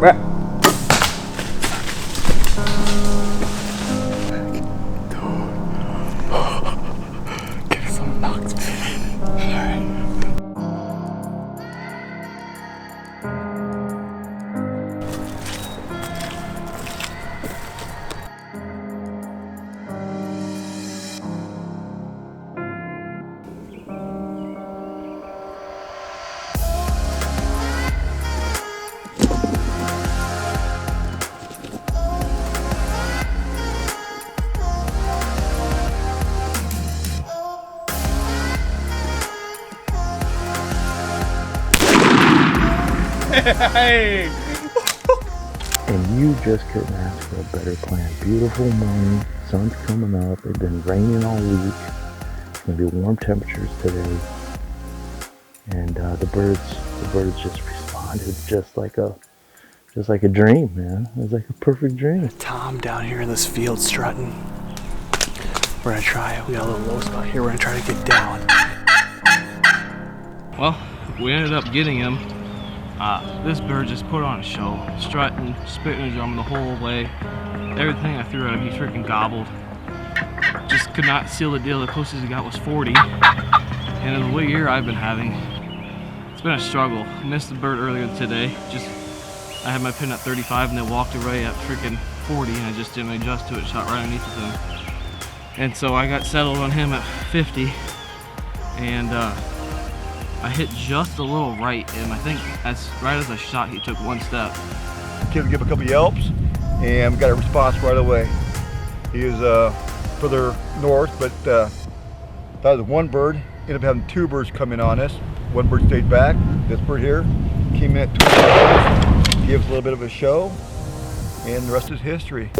Get some knocked. Alright. Hey! And you just couldn't ask for a better plan. Beautiful morning, sun's coming up. It's been raining all week. It's gonna be warm temperatures today. And the birds just responded just like a dream, man. It was like a perfect dream. Tom down here in this field strutting. We're gonna try it. We got a little low spot here. We're gonna try to get down. Well, we ended up getting him. This bird just put on a show, strutting, spitting his drum the whole way. Everything I threw at him, he freaking gobbled. Just could not seal the deal. The closest he got was 40. And in the way year I've been having, it's been a struggle. Missed the bird earlier today. I had my pin at 35 and then walked away at freaking 40 and I just didn't adjust to it, shot right underneath of him. And so I got settled on him at 50. And I hit just a little right, and I think right as I shot, he took one step. Kid give a couple yelps, and we got a response right away. He is further north, but that was one bird. Ended up having two birds come in on us. One bird stayed back. This bird here came in at 2 birds, gave us a little bit of a show, and the rest is history.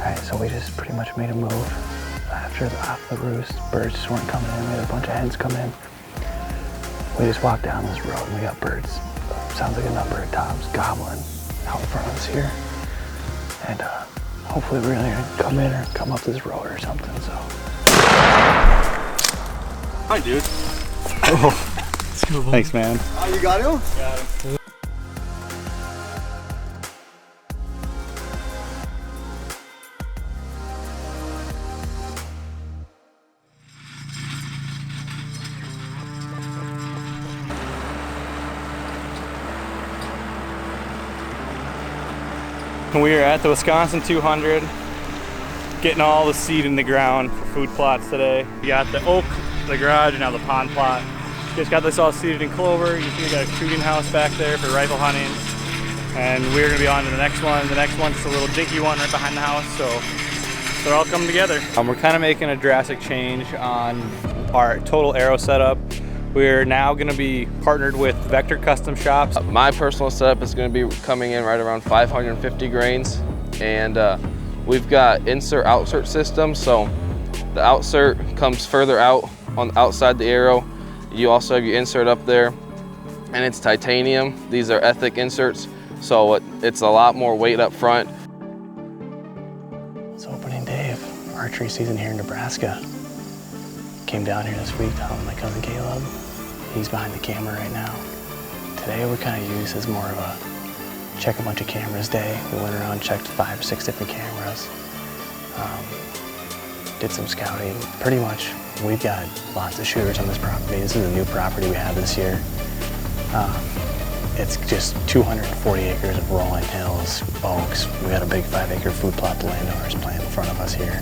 Alright, so we just pretty much made a move off the roost. Birds just weren't coming in. We had a bunch of hens come in. We just walked down this road and we got birds. Sounds like a number of toms gobbling out in front of us here. And hopefully we're gonna come in or come up this road or something, so. Hi, dude. Oh, thanks, man. Oh, you got him? Got him. We are at the Wisconsin 200, getting all the seed in the ground for food plots today. We got the oak, the garage, and now the pond plot. Just got this all seeded in clover. You see we got a shooting house back there for rifle hunting. And we're gonna be on to the next one. The next one's just a little dinky one right behind the house, so they're all coming together. We're kind of making a drastic change on our total arrow setup. We're now going to be partnered with Vector Custom Shops. My personal setup is going to be coming in right around 550 grains, and we've got insert-outsert systems, so the outsert comes further out on outside the arrow. You also have your insert up there, and it's titanium. These are Ethic inserts, so it's a lot more weight up front. It's opening day of archery season here in Nebraska. Came down here this week to help my cousin Caleb. He's behind the camera right now. Today we kind of use as more of a check a bunch of cameras day. We went around, checked 5 or 6 different cameras. Did some scouting. Pretty much we've got lots of shooters on this property. This is a new property we have this year. It's just 240 acres of rolling hills, oaks. We got a big 5-acre food plot the landowners plant in front of us here.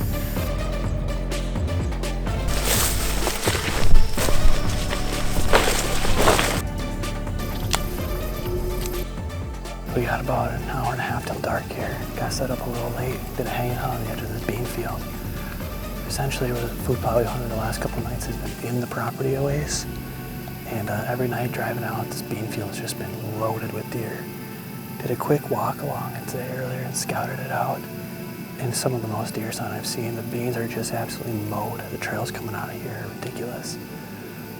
We got about an hour and a half till dark here. Got set up a little late, did a hanging out on the edge of this bean field. Essentially, it was a food plot we hunted the last couple of nights has been in the property a ways. And every night driving out, this bean field has just been loaded with deer. Did a quick walk along it today earlier and scouted it out. And some of the most deer sign I've seen. The beans are just absolutely mowed. The trails coming out of here are ridiculous.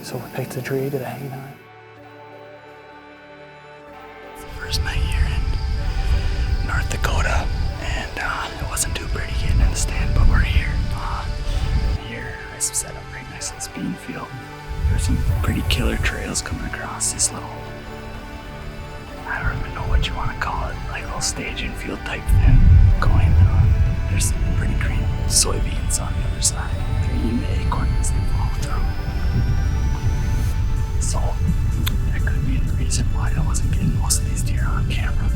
So we picked a tree, did a hanging on. It's the first night here in North Dakota, and it wasn't too pretty getting in the stand, but we're here. guys set up right next to this bean field. There's some pretty killer trails coming across this little, I don't even know what you want to call it, like a little staging field type thing going on. There's some pretty green soybeans on the other side. They're eating the acorns they fall through. So that could be the reason why I wasn't getting most of these deer on camera.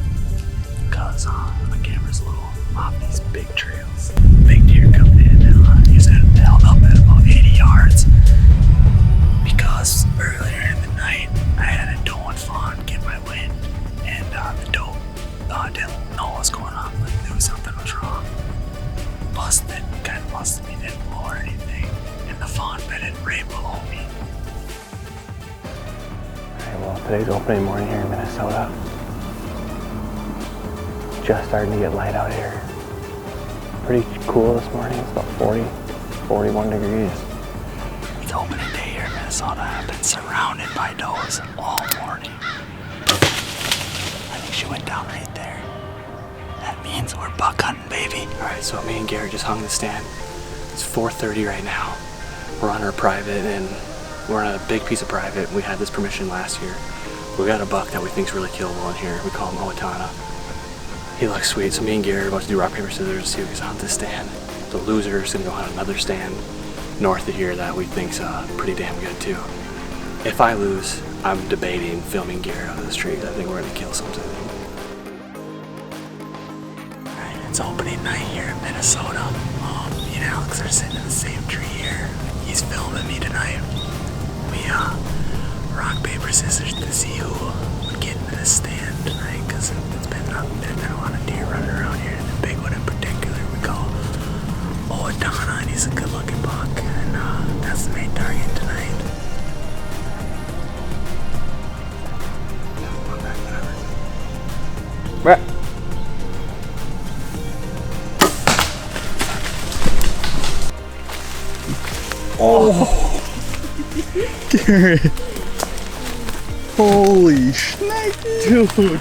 Because my camera's a little off these big trails. Big deer coming in and he's held up at about 80 yards. Because earlier in the night I had a doe and fawn get my wind, and the doe didn't know what was going on, but knew something was wrong. Busted, kind of busted me, didn't blow or anything, and the fawn bedded right below me. Alright, well, today's opening morning here in Minnesota. Just starting to get light out here. Pretty cool this morning. It's about 41 degrees. It's opening day here in Minnesota. I've been surrounded by does all morning. I think she went down right there. That means we're buck hunting, baby. Alright, so me and Garrett just hung the stand. It's 4:30 right now. We're on our private, and we're on a big piece of private. We had this permission last year. We got a buck that we think is really killable in here. We call him Owatonna. He looks sweet, so me and Garrett are about to do rock, paper, scissors to see who gets on this stand. The loser is gonna go on another stand north of here that we think's pretty damn good too. If I lose, I'm debating filming Garrett out of this tree. I think we're gonna kill something. Alright, it's opening night here in Minnesota. Me and Alex are sitting in the same tree here. He's filming me tonight. We rock, paper, scissors to see who would get into this stand tonight, because there's been a lot of deer running around here, and the big one in particular we call Owatonna, and he's a good looking buck, and that's the main target tonight. Right. Garrett. Holy shit, dude.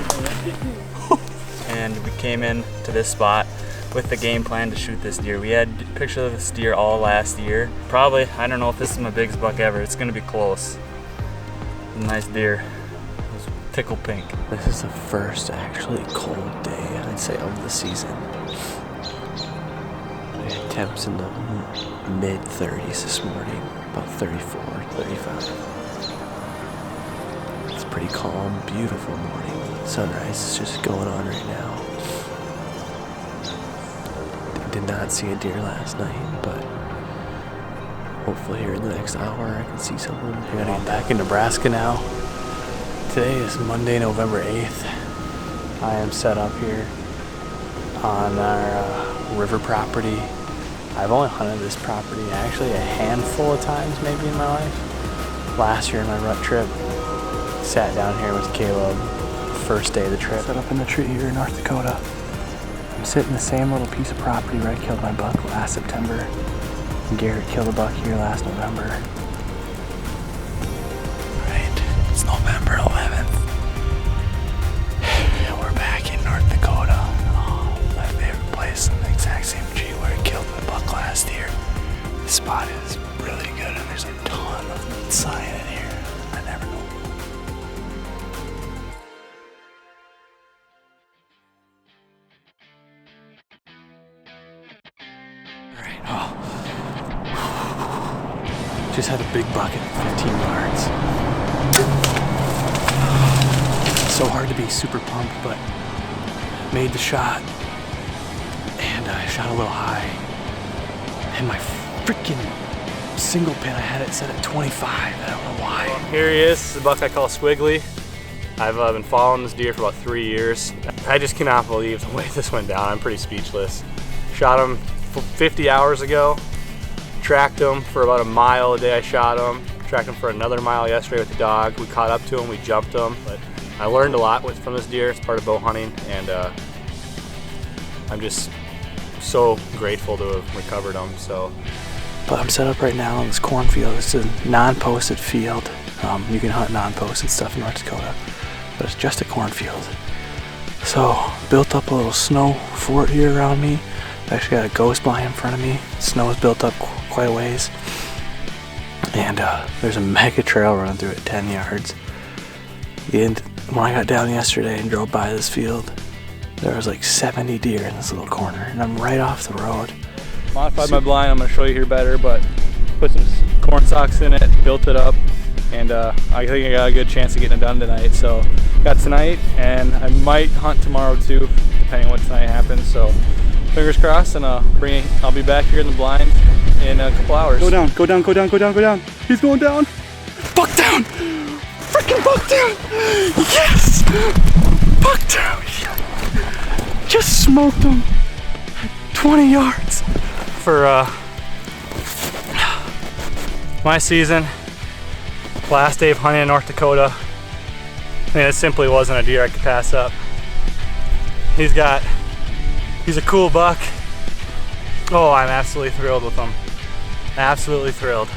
And we came in to this spot with the game plan to shoot this deer. We had pictures of this deer all last year. Probably, I don't know if this is my biggest buck ever. It's gonna be close. Nice deer. It was tickle pink. This is the first actually cold day, I'd say, of the season. We had temps in the mid-30s this morning, about 34, 35. It's a pretty calm, beautiful morning. Sunrise is just going on right now. Did not see a deer last night, but hopefully here in the next hour I can see something. I gotta get back in Nebraska now. Today is Monday, November 8th. I am set up here on our river property. I've only hunted this property actually a handful of times maybe in my life. Last year in my rut trip, sat down here with Caleb, first day of the trip. Set up in the tree here in North Dakota. I'm sitting in the same little piece of property where I killed my buck last September. And Garrett killed a buck here last November. Right, it's November 11th. And we're back in North Dakota. My favorite place in the exact same tree where I killed my buck last year. This spot is really good, and there's a ton of sign in here. I never know. Alright, just had a big buck at 15 yards. So hard to be super pumped, but made the shot. And I shot a little high. And my freaking single pin, I had it set at 25. I don't know why. Here he is, the buck I call Squiggly. I've been following this deer for about 3 years. I just cannot believe the way this went down. I'm pretty speechless. Shot him 50 hours ago. Tracked him for about a mile the day I shot him. Tracked him for another mile yesterday with the dog. We caught up to him, we jumped him. But I learned a lot from this deer. It's part of bow hunting, and I'm just so grateful to have recovered him. So, but I'm set up right now on this cornfield. It's a non-posted field. You can hunt non-posted stuff in North Dakota, but it's just a cornfield. So built up a little snow fort here around me. I've actually got a ghost blind in front of me. Snow is built up quite a ways. And there's a mega trail running through it, 10 yards. And when I got down yesterday and drove by this field, there was like 70 deer in this little corner, and I'm right off the road. Modified my blind, I'm gonna show you here better, but put some corn socks in it, built it up, and I think I got a good chance of getting it done tonight. So got tonight, and I might hunt tomorrow too, depending on what tonight happens. So fingers crossed, and I'll be back here in the blind in a couple hours. Go down, go down, go down, go down, go down. He's going down. Buck down! Freaking buck down! Yes! Buck down! Just smoked him. 20 yards. For my season, last day of hunting in North Dakota, I mean, it simply wasn't a deer I could pass up. He's a cool buck. Oh, I'm absolutely thrilled with him. Absolutely thrilled.